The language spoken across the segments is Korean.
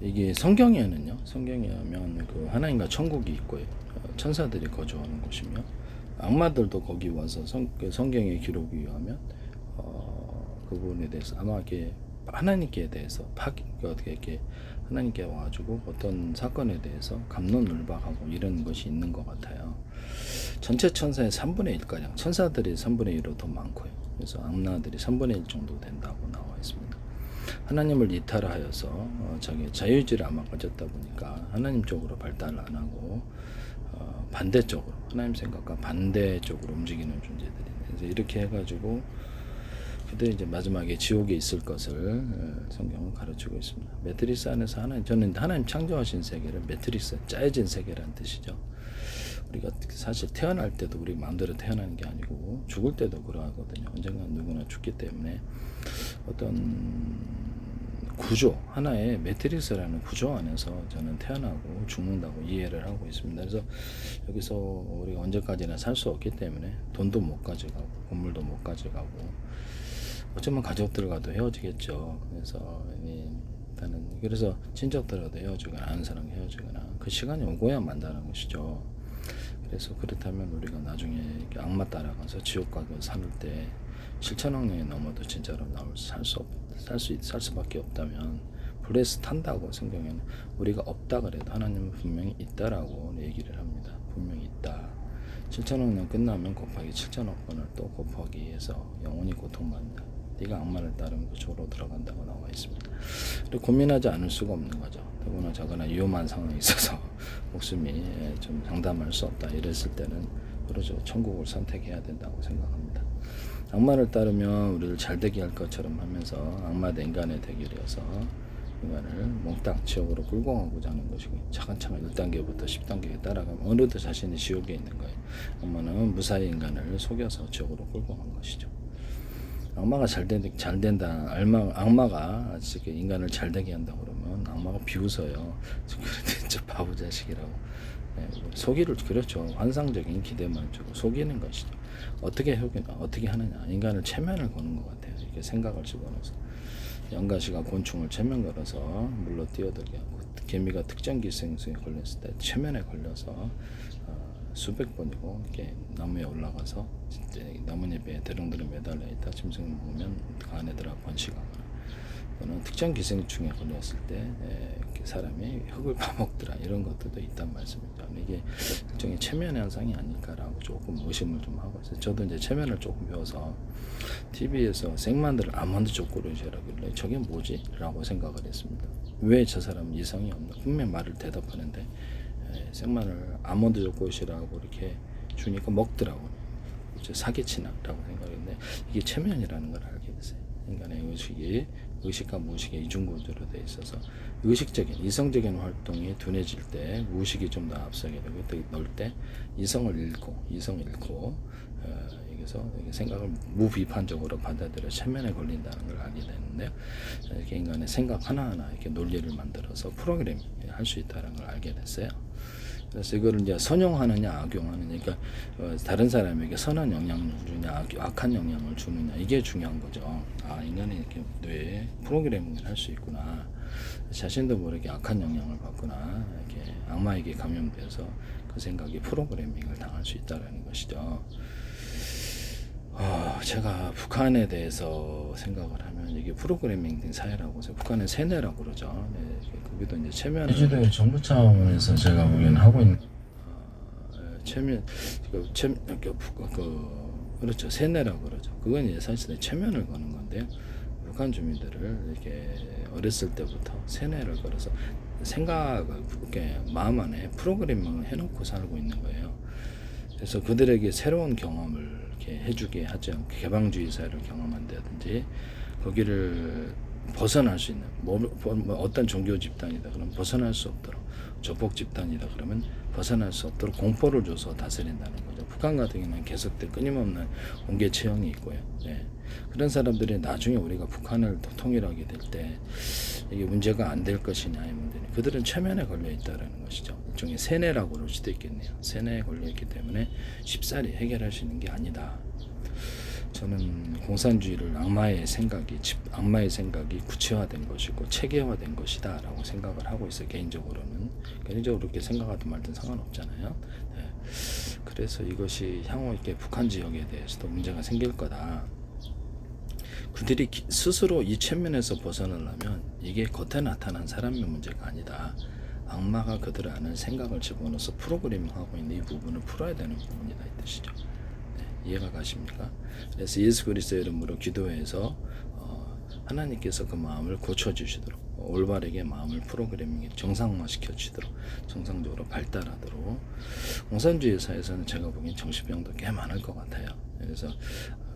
이게 성경에 하면 그 하나님과 천국이 있고요. 천사들이 거주하는 곳이며 악마들도 거기 와서 그 성경의 기록에 의하면 그 부분에 대해서 아마 이렇게 하나님께 대해서 어떻게 이렇게 하나님께 와가지고 어떤 사건에 대해서 갑론을박하고 이런 것이 있는 것 같아요. 전체 천사의 3분의 1가량, 천사들이 3분의 1로 더 많고요. 그래서 악마들이 3분의 1 정도 된다고 나와 있습니다. 하나님을 이탈하여서 자기 자유의지를 아마 가졌다 보니까 하나님 쪽으로 발달을 안 하고 반대쪽으로, 하나님 생각과 반대쪽으로 움직이는 존재들이네. 그래서 이렇게 해가지고 그때 이제 마지막에 지옥에 있을 것을 성경은 가르치고 있습니다. 매트리스 안에서 저는 하나님 창조하신 세계를 매트리스, 짜여진 세계라는 뜻이죠. 우리가 사실 태어날 때도 우리 마음대로 태어나는 게 아니고 죽을 때도 그러하거든요. 언젠가 누구나 죽기 때문에 어떤 구조, 하나의 매트리스라는 구조 안에서 저는 태어나고 죽는다고 이해를 하고 있습니다. 그래서 여기서 우리가 언제까지나 살 수 없기 때문에 돈도 못 가져가고 건물도 못 가져가고 어쩌면 가족들과도 헤어지겠죠. 그래서 친척들과도 헤어지거나 아는 사람 헤어지거나 그 시간이 오고야 만다는 것이죠. 그래서 그렇다면 우리가 나중에 악마 따라가서 지옥 가서 살 때 7천억 년이 넘어도 진짜로 살 수밖에 없다면 블레스 탄다고 성경에는 우리가 없다 그래도 하나님은 분명히 있다라고 얘기를 합니다. 분명히 있다. 7천억 년 끝나면 곱하기 7천억 번을 또 곱하기 해서 영원히 고통받는다. 네가 악마를 따르면 그쪽으로 들어간다고 나와 있습니다. 그리고 고민하지 않을 수가 없는 거죠. 더구나 저거나 위험한 상황이 있어서 목숨이 좀 장담할 수 없다 이랬을 때는 그러죠. 천국을 선택해야 된다고 생각합니다. 악마를 따르면 우리를 잘되게 할 것처럼 하면서 악마 대 인간의 대결이어서 인간을 몽땅 지옥으로 끌고 가고자 하는 것이고 차근차근 1단계부터 10단계에 따라가면 어느덧 자신이 지옥에 있는 거예요. 악마는 무사히 인간을 속여서 지옥으로 끌고 간 것이죠. 악마가 잘된다. 악마가 인간을 잘되게 한다 그러면 악마가 비웃어요. 그런데 바보 자식이라고. 속이를 그렇죠. 환상적인 기대만 주고 속이는 것이죠. 어떻게 하느냐. 인간을 체면을 거는 것 같아요. 이렇게 생각을 집어넣어서 연가시가 곤충을 체면 걸어서 물로 뛰어들게 하고 개미가 특정 기생충에 걸렸을 때 체면에 걸려서 수백 번이고 이렇게 나무에 올라가서 나뭇잎에 대롱대롱 매달려 있다 짐승을 먹으면 그 안에 들어가 번식하거나 또는 특정 기생충에 걸렸을 때 사람이 흙을 파먹더라 이런 것들도 있단 말씀이죠. 이게 일종의 체면 현상이 아닐까라고 조금 의심을 좀 하고 있어요. 저도 이제 체면을 조금 배워서 TV에서 생만들 아몬드 초콜릿이라길래 저게 뭐지? 라고 생각을 했습니다. 왜 저 사람은 이성이 없나? 분명 말을 대답하는데 생마늘 아몬드 초콜릿이라고 이렇게 주니까 먹더라고요. 사기치나 라고 생각했는데 이게 체면이라는 걸 알게 됐어요. 인간의 의식이 의식과 무의식의 이중구조로 되어 있어서 의식적인 이성적인 활동이 둔해질 때 무의식이 좀 더 앞서게 되고 또 넣을 때 이성을 잃고 여기서 생각을 무비판적으로 받아들여 체면에 걸린다는 걸 알게 되는데 이렇게 인간의 생각 하나하나 이렇게 논리를 만들어서 프로그래밍 할 수 있다는 걸 알게 됐어요. 그래서 이거를 이제 선용하느냐 악용하느냐, 그러니까 다른 사람에게 선한 영향을 주느냐 악한 영향을 주느냐 이게 중요한 거죠. 인간이 이렇게 뇌에 프로그래밍을 할 수 있구나. 자신도 모르게 악한 영향을 받거나 이렇게 악마에게 감염돼서 그 생각이 프로그래밍을 당할 수 있다는 것이죠. 제가 북한에 대해서 생각을 하면 이게 프로그래밍 된 사회라고 해서 북한은 세뇌라고 그러죠. 거기도 이제 체면 제주도의 정부 차원에서 제가 보기에는 하고 있는 그렇죠. 세뇌라고 그러죠. 그건 이제 사실 체면을 거는 건데요. 북한 주민들을 이렇게 어렸을 때부터 세뇌를 걸어서 생각을 이렇게 마음 안에 프로그래밍을 해놓고 살고 있는 거예요. 그래서 그들에게 새로운 경험을 이렇게 해주게 하죠. 개방주의 사회를 경험한다든지 거기를 벗어날 수 있는 어떤 종교 집단이다 그러면 벗어날 수 없도록, 조폭 집단이다 그러면 벗어날 수 없도록 공포를 줘서 다스린다는 거죠. 북한 같은 경우는 계속된 끊임없는 온계 체형이 있고요. 그런 사람들이 나중에 우리가 북한을 통일하게 될 때 이게 문제가 안 될 것이냐의 문제는 그들은 체면에 걸려 있다는 것이죠. 일종의 세뇌라고 그럴 수도 있겠네요. 세뇌에 걸려 있기 때문에 쉽사리 해결할 수 있는 게 아니다. 저는 공산주의를 악마의 생각이 구체화된 것이고 체계화된 것이다라고 생각을 하고 있어요. 개인적으로는 그렇게 생각하든 말든 상관없잖아요. 네. 그래서 이것이 향후 이렇게 북한 지역에 대해서도 문제가 생길 거다. 그들이 스스로 이 최면에서 벗어나려면 이게 겉에 나타난 사람의 문제가 아니다. 악마가 그들 안에 생각을 집어넣어서 프로그래밍하고 있는 이 부분을 풀어야 되는 부분이다 이 뜻이죠. 네, 이해가 가십니까? 그래서 예수 그리스도의 이름으로 기도해서 하나님께서 그 마음을 고쳐주시도록 올바르게 마음을 프로그래밍 정상화시켜 주시도록 정상적으로 발달하도록. 공산주의 사회에서는 제가 보기엔 정신병도 꽤 많을 것 같아요. 그래서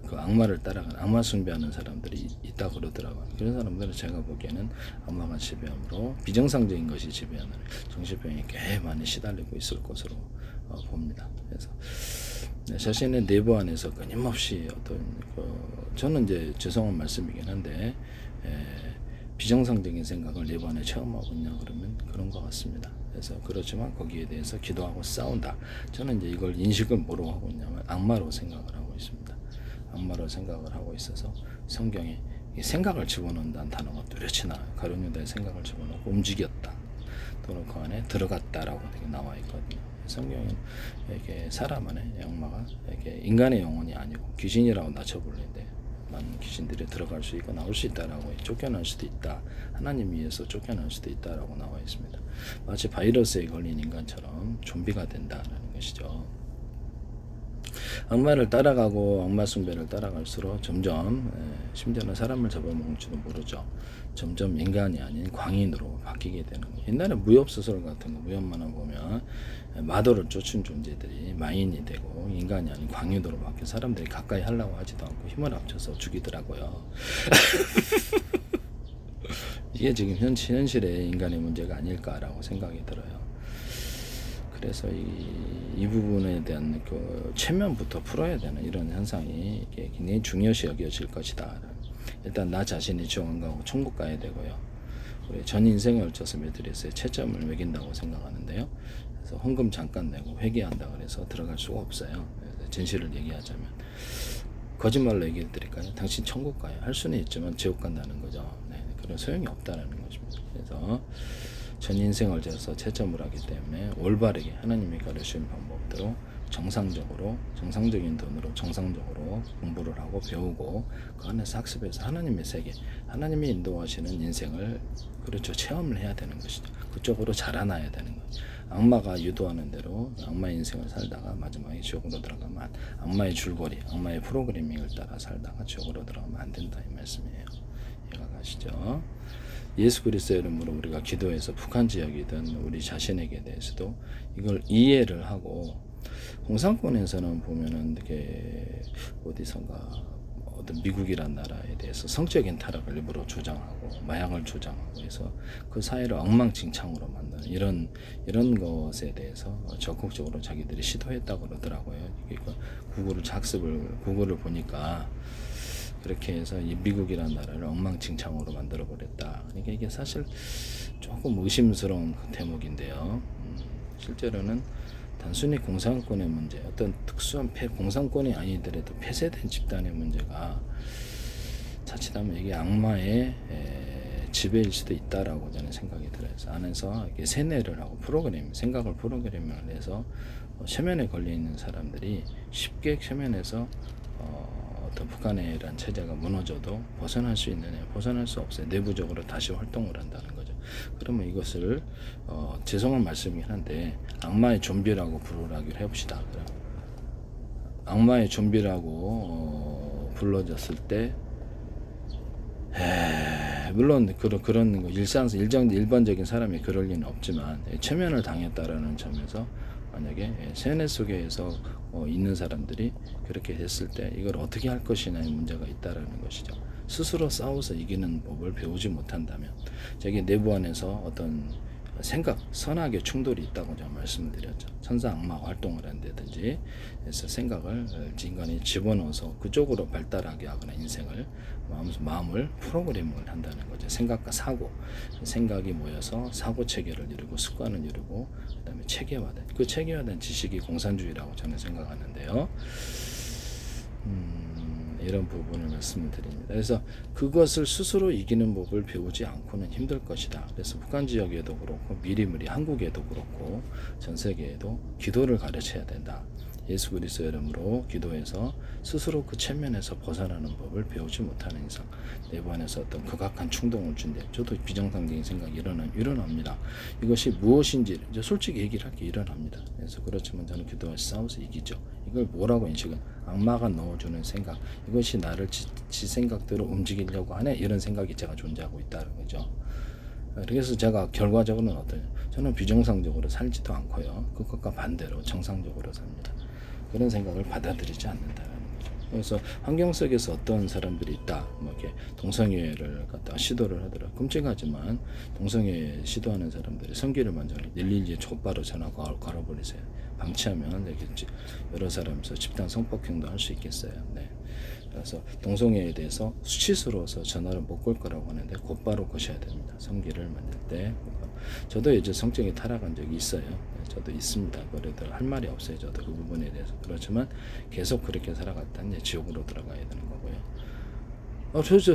그 악마를 따라가는 악마 숭배하는 사람들이 있다 그러더라고요. 그런 사람들은 제가 보기에는 악마가 지배함으로 비정상적인 것이 지배하는 정신병에 꽤 많이 시달리고 있을 것으로 봅니다. 그래서 자신의 내부 안에서 끊임없이 어떤 저는 이제 죄송한 말씀이긴 한데 비정상적인 생각을 내부 안에 체험하고 있냐 그러면 그런 것 같습니다. 그래서 그렇지만 거기에 대해서 기도하고 싸운다. 저는 이제 이걸 인식을 뭐로 하고 있냐면 악마로 생각을 하고 있습니다. 악마로 생각을 하고 있어서 성경에 생각을 집어넣는다는 단어가 뚜렷이 나와요. 가룟 유다의 생각을 집어넣고 움직였다. 또는 그 안에 들어갔다라고 나와 있거든요. 성경은 이렇게 사람 안에 악마가 이렇게 인간의 영혼이 아니고 귀신이라고 낮춰불리는데 많은 귀신들이 들어갈 수 있고 나올 수 있다라고 쫓겨날 수도 있다. 하나님 위에서 쫓겨날 수도 있다라고 나와 있습니다. 마치 바이러스에 걸린 인간처럼 좀비가 된다라는 것이죠. 악마를 따라가고 악마 숭배를 따라갈수록 점점 심지어는 사람을 잡아먹을지도 모르죠. 점점 인간이 아닌 광인으로 바뀌게 되는 거예요. 옛날에 무협소설 같은 거 무협 만화 보면 마도를 쫓은 존재들이 마인이 되고 인간이 아닌 광인으로 바뀌어 사람들이 가까이 하려고 하지도 않고 힘을 합쳐서 죽이더라고요. 이게 지금 현실의 인간의 문제가 아닐까라고 생각이 들어요. 그래서 이 부분에 대한 그 최면부터 풀어야 되는 이런 현상이 굉장히 중요시 여겨질 것이다. 일단 나 자신이 지옥 안 가고 천국 가야 되고요. 우리 전 인생을 걸쳐서 메드리스에 채점을 매긴다고 생각하는데요. 그래서 헌금 잠깐 내고 회개한다 그래서 들어갈 수가 없어요. 진실을 얘기하자면 거짓말로 얘기해 드릴까요? 당신 천국 가요. 할 수는 있지만 지옥 간다는 거죠. 네, 그런 소용이 없다는 것입니다. 그래서 전 인생을 지어서 채점을 하기 때문에 올바르게 하나님이 가르치는 방법대로 정상적인 돈으로 정상적으로 공부를 하고 배우고 그 안에서 학습해서 하나님의 세계, 하나님이 인도하시는 인생을 그렇죠 체험을 해야 되는 것이죠. 그쪽으로 자라나야 되는 거죠. 악마가 유도하는 대로 악마의 인생을 살다가 마지막에 지옥으로 들어가면 악마의 줄거리, 악마의 프로그래밍을 따라 살다가 지옥으로 들어가면 안 된다 이 말씀이에요. 이해가 가시죠? 예수 그리스도의 이름으로 우리가 기도해서 북한 지역이든 우리 자신에게 대해서도 이걸 이해를 하고 공산권에서는 보면은 되게 어디선가 어떤 미국이란 나라에 대해서 성적인 타락을 일부러 조장하고 마약을 조장하고 해서 그 사회를 엉망진창으로 만드는 이런 것에 대해서 적극적으로 자기들이 시도했다고 그러더라고요. 구글을 보니까 그렇게 해서 이 미국이라는 나라를 엉망진창으로 만들어 버렸다. 그러니까 이게 사실 조금 의심스러운 대목인데요. 실제로는 단순히 공산권의 문제, 어떤 특수한 공산권이 아니더라도 폐쇄된 집단의 문제가 자칫하면 이게 악마의 지배일 수도 있다라고 저는 생각이 들어요. 안에서 이렇게 세뇌를 하고 생각을 프로그래밍을 해서 최면에 걸려 있는 사람들이 쉽게 최면에서 어떤 북한의 이런 체제가 무너져도 벗어날 수 있느냐? 벗어날 수 없어요. 내부적으로 다시 활동을 한다는 거죠. 그러면 이것을 죄송한 말씀이긴 한데 악마의 좀비라고 부르라기로 해봅시다. 그럼 악마의 좀비라고 불러졌을 때 물론 그런 거 일반적인 사람이 그럴 리는 없지만 최면을 당했다라는 점에서 만약에 세뇌 속에서 있는 사람들이 그렇게 했을 때 이걸 어떻게 할 것이냐의 문제가 있다라는 것이죠. 스스로 싸워서 이기는 법을 배우지 못한다면 자기 내부 안에서 어떤 생각, 선악의 충돌이 있다고 제가 말씀을 드렸죠. 천사 악마 활동을 한다든지 해서 생각을 인간이 집어넣어서 그쪽으로 발달하게 하거나 인생을 마음을 프로그래밍을 한다는 거죠. 생각과 사고, 생각이 모여서 사고 체계를 이루고 습관을 이루고 그다음에 체계화된 그 체계화된 지식이 공산주의라고 저는 생각하는데요. 이런 부분을 말씀을 드립니다. 그래서 그것을 스스로 이기는 법을 배우지 않고는 힘들 것이다. 그래서 북한 지역에도 그렇고 미리미리 한국에도 그렇고 전 세계에도 기도를 가르쳐야 된다. 예수 그리스도 이름으로 기도해서 스스로 그 체면에서 벗어나는 법을 배우지 못하는 이상 내부안에서 어떤 극악한 충동을 준대. 저도 비정상적인 생각이 일어납니다. 이것이 무엇인지 이제 솔직히 얘기를 할게 일어납니다. 그래서 그렇지만 저는 기도해서 싸워서 이기죠. 이걸 뭐라고 인식은 악마가 넣어주는 생각, 이것이 나를 지 생각대로 움직이려고 하네, 이런 생각이 제가 존재하고 있다는 거죠. 그래서 제가 결과적으로는 어떠냐, 저는 비정상적으로 살지도 않고요, 그것과 반대로 정상적으로 삽니다. 그런 생각을 받아들이지 않는다는 거죠. 그래서 환경 속에서 어떤 사람들이 있다, 뭐 이렇게 동성애를 갖다 시도를 하더라. 끔찍하지만 동성애 시도하는 사람들이 성기를 만져서 112에 곧바로 전화 걸어버리세요. 방치하면 되겠지. 여러 사람에서 집단 성폭행도 할 수 있겠어요. 네. 그래서 동성애에 대해서 수치스러워서 전화를 못 걸 거라고 하는데 곧바로 거셔야 됩니다. 성기를 만질 때. 저도 이제 성적인 타락한 적이 있어요. 저도 있습니다. 그래도 할 말이 없어요. 저도 그 부분에 대해서. 그렇지만 계속 그렇게 살아갔다는 이제 지옥으로 들어가야 되는 거고요.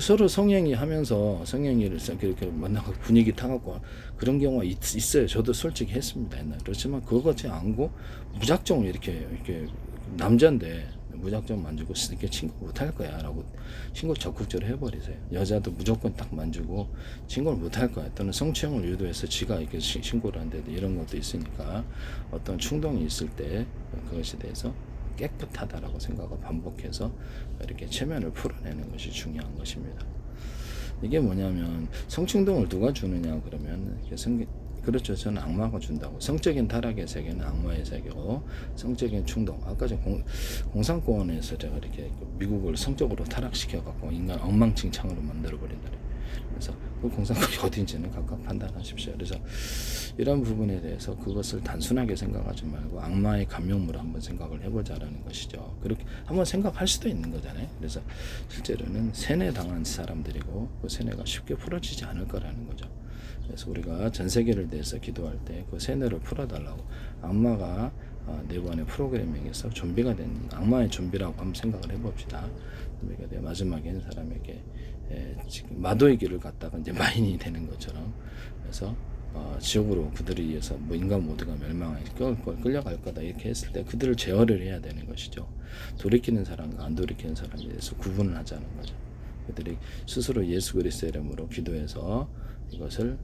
서로 성행위 하면서 성행위를 이렇게 만나고 분위기 타갖고 그런 경우가 있어요. 저도 솔직히 했습니다. 옛날. 그렇지만 그거 같지 않고 무작정 이렇게 남자인데 무작정 만지고 이렇게 친구 못할 거야 라고 신고 적극적으로 해버리세요. 여자도 무조건 딱 만지고 신고를 못할 거야. 또는 성추행을 유도해서 지가 이렇게 신고를 한다든지 이런 것도 있으니까 어떤 충동이 있을 때 그것에 대해서 깨끗하다라고 생각을 반복해서 이렇게 체면을 풀어내는 것이 중요한 것입니다. 이게 뭐냐면 성충동을 누가 주느냐 그러면 그렇죠. 저는 악마가 준다고. 성적인 타락의 세계는 악마의 세계고, 성적인 충동. 아까 저 공산권에서 제가 이렇게 미국을 성적으로 타락시켜갖고 인간 엉망진창으로 만들어버린다. 그래서 그 공산권이 어딘지는 각각 판단하십시오. 그래서 이런 부분에 대해서 그것을 단순하게 생각하지 말고 악마의 감명으로 한번 생각을 해보자라는 것이죠. 그렇게 한번 생각할 수도 있는 거잖아요. 그래서 실제로는 세뇌당한 사람들이고 그 세뇌가 쉽게 풀어지지 않을 거라는 거죠. 그래서 우리가 전 세계를 대해서 기도할 때 그 세뇌를 풀어달라고, 악마가 내부 안의 프로그래밍에서 좀비가 된 악마의 좀비라고 한번 생각을 해봅시다. 좀비가 돼 마지막에는 사람에게 지금 마도의 길을 갔다가 이제 마인이 되는 것처럼, 그래서 지옥으로 그들에 의해서 뭐 인간 모두가 멸망해 끌려갈 거다 이렇게 했을 때 그들을 제어를 해야 되는 것이죠. 돌이키는 사람과 안 돌이키는 사람에 대해서 구분을 하자는 거죠. 그들이 스스로 예수 그리스도의 이름으로 기도해서 이것을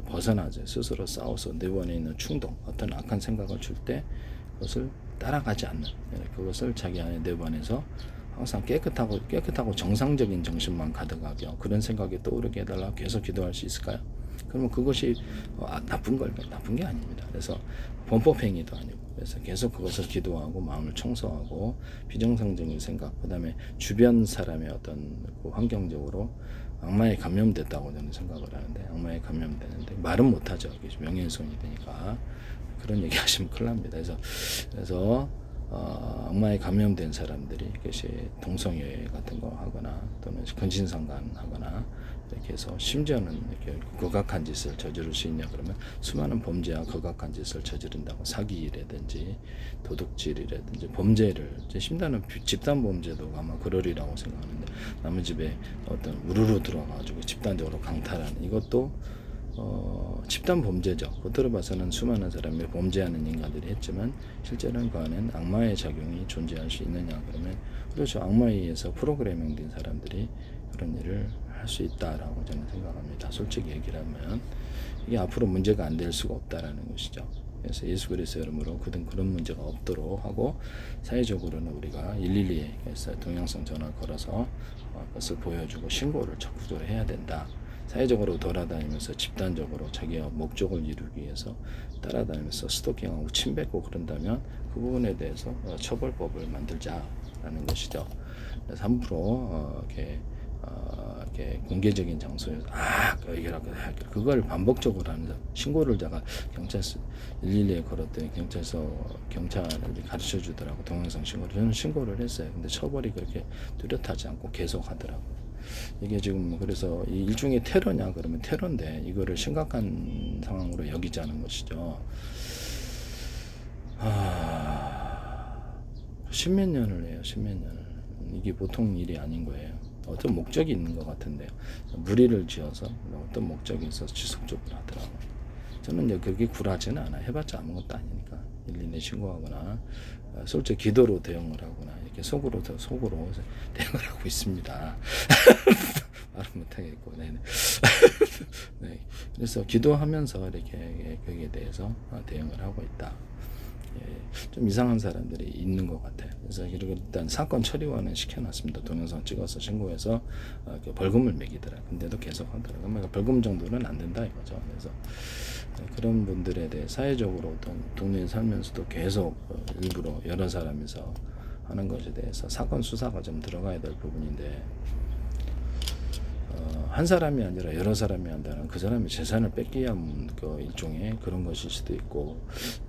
벗어나죠. 스스로 싸워서 내부 안에 있는 충동, 어떤 악한 생각을 줄 때 그것을 따라가지 않는, 그것을 자기 안에 내부 안에서 항상 깨끗하고 정상적인 정신만 가득하게 그런 생각이 떠오르게 해달라고 계속 기도할 수 있을까요? 그러면 그것이 나쁜 게 아닙니다. 그래서 범법행위도 아니고, 그래서 계속 그것을 기도하고 마음을 청소하고 비정상적인 생각, 그 다음에 주변 사람의 어떤 그 환경적으로 악마에 감염됐다고 저는 생각을 하는데, 악마에 감염되는데 말은 못하죠. 명예훼손이 되니까. 그런 얘기 하시면 큰일 납니다. 그래서 악마에 감염된 사람들이 이것이 동성애 같은 거 하거나 또는 근신상간 하거나 이렇게 해서 심지어는 이렇게 극악한 짓을 저지를 수 있냐 그러면 수많은 범죄와 극악한 짓을 저지른다고, 사기라든지 도둑질이라든지 범죄를, 심지어는 집단 범죄도 아마 그러리라고 생각하는데, 남의 집에 어떤 우르르 들어가가지고 집단적으로 강탈하는 이것도 집단 범죄죠. 겉으로 봐서는 수많은 사람이 범죄하는 인간들이 했지만 실제로는 그 안에는 악마의 작용이 존재할 수 있느냐 그러면 그렇죠. 악마에 의해서 프로그래밍 된 사람들이 그런 일을 할 수 있다라고 저는 생각합니다. 솔직히 얘기를 하면 이게 앞으로 문제가 안 될 수가 없다라는 것이죠. 그래서 예수 그리스도 이름으로 그런 문제가 없도록 하고, 사회적으로는 우리가 112에서 동영상 전화를 걸어서 그것을 보여주고 신고를 적극적으로 해야 된다. 사회적으로 돌아다니면서 집단적으로 자기의 목적을 이루기 위해서 따라다니면서 스토킹하고 침뱉고 그런다면 그 부분에 대해서 처벌법을 만들자라는 것이죠. 그래서 함부로 이렇게 공개적인 장소에서 그걸 반복적으로 하는 신고를 제가 경찰서 112에 걸었더니 경찰을 가르쳐 주더라고. 동영상 신고를 저는 신고를 했어요. 근데 처벌이 그렇게 뚜렷하지 않고 계속 하더라고요. 이게 지금 그래서 이 일종의 테러냐 그러면 테러인데 이거를 심각한 상황으로 여기자는 것이죠. 십몇 년을 해요. 십몇 년을. 이게 보통 일이 아닌 거예요. 어떤 목적이 있는 것 같은데요. 무리를 지어서 어떤 목적이 있어서 지속적으로 하더라고요. 저는 이제 그게 굴하지는 않아요. 해봤자 아무것도 아니니까. 112에 신고하거나 솔직히 기도로 대응을 하거나 이렇게 속으로 대응을 하고 있습니다. 말은 못하겠고, 네네. 네. 그래서 기도하면서 이렇게 거기에 대해서 대응을 하고 있다. 예, 좀 이상한 사람들이 있는 것 같아요. 그래서 일단 사건 처리원은 시켜놨습니다. 동영상 찍어서 신고해서 벌금을 매기더라. 근데도 계속 하더라고요. 그러니까 벌금 정도는 안 된다 이거죠. 그래서 그런 분들에 대해 사회적으로 동네에 살면서도 계속 일부러 여러 사람이서 하는 것에 대해서 사건 수사가 좀 들어가야 될 부분인데 한 사람이 아니라 여러 사람이 한다는 그 사람의 재산을 뺏기 위한 그 일종의 그런 것일 수도 있고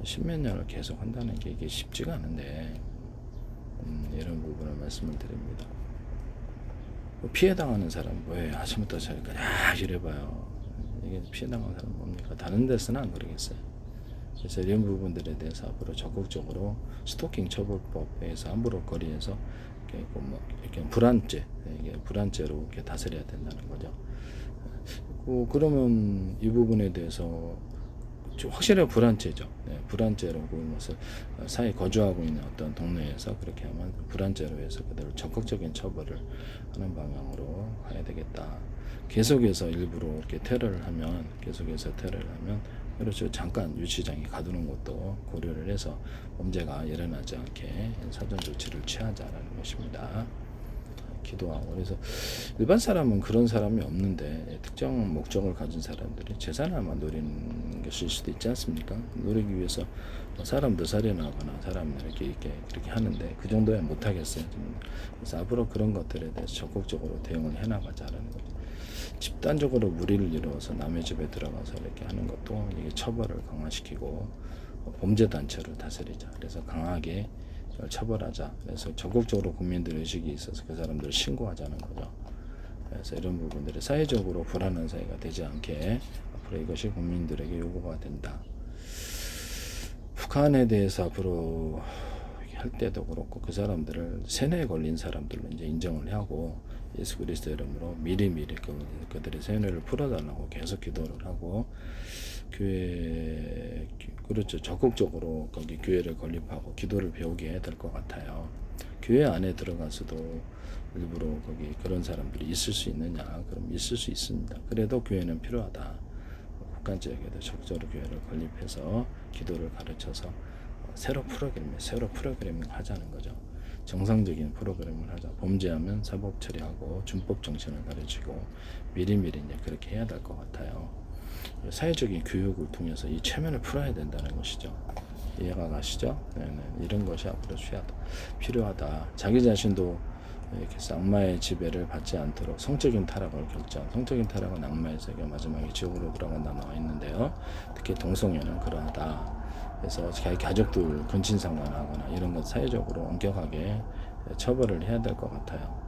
십몇 년을 계속 한다는 게 이게 쉽지가 않은데 이런 부분을 말씀을 드립니다. 피해 당하는 사람 왜 아침부터 저기까지 이래봐요. 이게 피해 당하는 사람 뭡니까? 다른 데서는 안 그러겠어요. 그래서 이런 부분들에 대해서 앞으로 적극적으로 스토킹 처벌법에서 함부로 거리에서 이렇게 불안죄로 이렇게 다스려야 된다는 거죠. 그러면 이 부분에 대해서 확실히 불안죄죠. 네, 불안죄로 것을 사회 거주하고 있는 어떤 동네에서 그렇게 하면 불안죄로 해서 그대로 적극적인 처벌을 하는 방향으로 가야 되겠다. 계속해서 일부러 이렇게 테러를 하면 그렇죠. 잠깐 유치장에 가두는 것도 고려를 해서 범죄가 일어나지 않게 사전 조치를 취하자라는 것입니다. 기도하고 그래서 일반 사람은 그런 사람이 없는데 특정 목적을 가진 사람들이 재산을만 노리는 것일 수도 있지 않습니까? 노리기 위해서 사람도 살인하거나 사람을 이렇게 하는데 그 정도야 못하겠어요. 그래서 앞으로 그런 것들에 대해서 적극적으로 대응을 해나가자라는 거죠. 집단적으로 무리를 이루어서 남의 집에 들어가서 이렇게 하는 것도 이게 처벌을 강화시키고 범죄 단체로 다스리자. 그래서 강하게 처벌하자. 그래서 적극적으로 국민들 의식이 있어서 그 사람들을 신고하자는 거죠. 그래서 이런 부분들이 사회적으로 불안한 사회가 되지 않게 앞으로 이것이 국민들에게 요구가 된다. 북한에 대해서 앞으로 할 때도 그렇고 그 사람들을 세뇌에 걸린 사람들로 이제 인정을 하고 예수 그리스도 이름으로 미리미리 그들의 세뇌를 풀어달라고 계속 기도를 하고 교회 그렇죠. 적극적으로 거기 교회를 건립하고 기도를 배우게 해야 될 것 같아요. 교회 안에 들어가서도 일부러 거기 그런 사람들이 있을 수 있느냐? 그럼 있을 수 있습니다. 그래도 교회는 필요하다. 국가 지역에도 적극적으로 교회를 건립해서 기도를 가르쳐서 새로 프로그래밍 하자는 거죠. 정상적인 프로그램을 하자. 범죄하면 사법 처리하고 준법 정신을 가르치고 미리미리 이제 그렇게 해야 될 것 같아요. 사회적인 교육을 통해서 이 체면을 풀어야 된다는 것이죠. 이해가 가시죠? 네네. 이런 것이 앞으로 필요하다. 자기 자신도 이렇게 악마의 지배를 받지 않도록 성적인 타락을 결정. 성적인 타락은 악마의 세계 마지막에 지옥으로 들어간다 나와 있는데요. 특히 동성애는 그러하다. 그래서 자기 가족들 근친상간하거나 이런 것 사회적으로 엄격하게 처벌을 해야 될 것 같아요.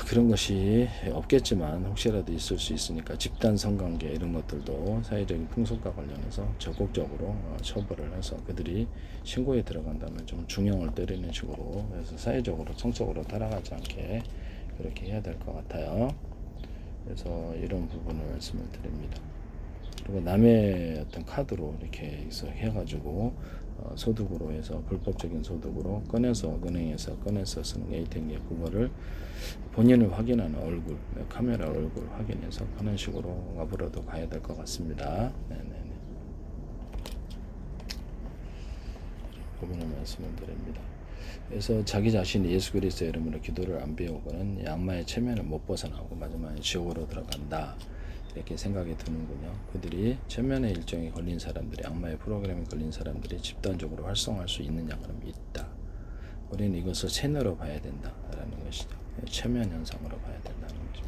그런 것이 없겠지만 혹시라도 있을 수 있으니까 집단 성관계 이런 것들도 사회적인 풍속과 관련해서 적극적으로 처벌을 해서 그들이 신고에 들어간다면 좀 중형을 때리는 식으로 해서 사회적으로 성적으로 따라가지 않게 그렇게 해야 될 것 같아요. 그래서 이런 부분을 말씀을 드립니다. 그리고 남의 어떤 카드로 이렇게 해가지고 소득으로 해서 불법적인 소득으로 은행에서 꺼내서 쓰는 ATM 그거를 본인을 확인하는 얼굴, 카메라 얼굴 확인해서 하는 식으로 앞으로도 가야 될 것 같습니다. 네네네. 부분을 말씀을 드립니다. 그래서 자기 자신이 예수 그리스도의 이름으로 기도를 안 배우고는 악마의 체면을 못 벗어나고 마지막에 지옥으로 들어간다. 이렇게 생각이 드는군요. 그들이 체면의 일정에 걸린 사람들이 악마의 프로그램에 걸린 사람들이 집단적으로 활성화할 수 있느냐 그러면 있다. 우리는 이것을 세뇌로 봐야 된다라는 것이죠. 체면 현상으로 봐야 된다는 거죠.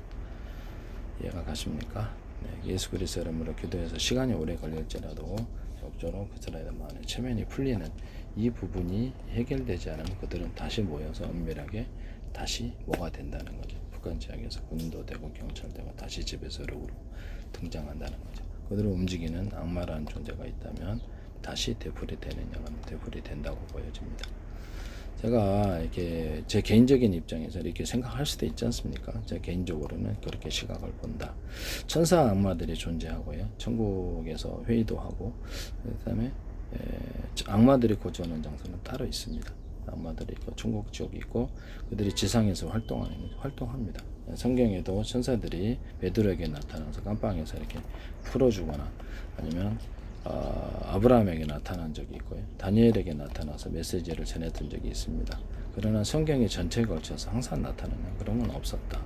이해가 가십니까? 네, 예수 그리스도 이름으로 기도해서 시간이 오래 걸릴지라도 적절한 그 사람의 마음에 체면이 풀리는 이 부분이 해결되지 않으면 그들은 다시 모여서 은밀하게 다시 뭐가 된다는 거죠. 북한 지역에서 군도 되고 경찰 되고 다시 집에서 룩으로 등장한다는 거죠. 그들을 움직이는 악마라는 존재가 있다면 다시 되풀이 되느냐는 되풀이 된다고 보여집니다. 제가 이렇게 제 개인적인 입장에서 이렇게 생각할 수도 있지 않습니까? 제 개인적으로는 그렇게 시각을 본다. 천사 악마들이 존재하고요. 천국에서 회의도 하고, 그다음에 악마들이 거주하는 장소는 따로 있습니다. 악마들이 있고 천국 지옥이 있고 그들이 지상에서 활동합니다. 성경에도 천사들이 베드로에게 나타나서 깜빵에서 이렇게 풀어주거나 아니면 아브라함에게 나타난 적이 있고요. 다니엘에게 나타나서 메시지를 전했던 적이 있습니다. 그러나 성경의 전체에 걸쳐서 항상 나타나는 그런 건 없었다.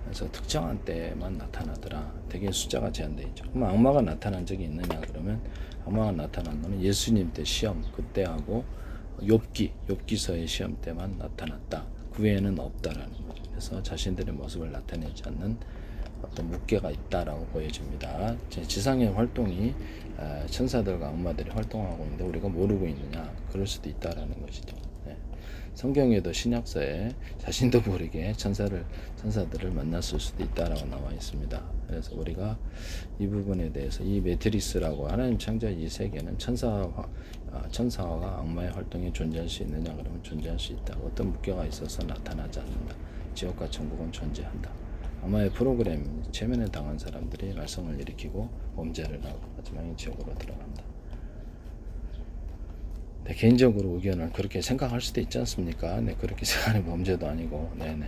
그래서 특정한 때만 나타나더라. 되게 숫자가 제한되어 있죠. 그럼 악마가 나타난 적이 있느냐 그러면 악마가 나타난 거는 예수님 때 시험 그때하고 욥기서의 시험 때만 나타났다. 그 외에는 없다라는 거죠. 그래서 자신들의 모습을 나타내지 않는 어떤 묵계가 있다라고 보여집니다. 지상의 활동이 천사들과 악마들이 활동하고 있는데 우리가 모르고 있느냐? 그럴 수도 있다라는 것이죠. 네. 성경에도 신약서에 자신도 모르게 천사들을 만났을 수도 있다라고 나와 있습니다. 그래서 우리가 이 부분에 대해서 이 매트리스라고 하나님 창조 이 세계는 천사와 악마의 활동이 존재할 수 있느냐 그러면 존재할 수 있다. 어떤 묵계가 있어서 나타나지 않는다. 지옥과 천국은 존재한다. 악마의 프로그램 체면에 당한 사람들이 말썽을 일으키고 범죄를 하고 마지막에 지옥으로 들어간다. 네, 개인적으로 의견을 그렇게 생각할 수도 있지 않습니까? 네, 그렇게 생각하는 범죄도 아니고, 네네.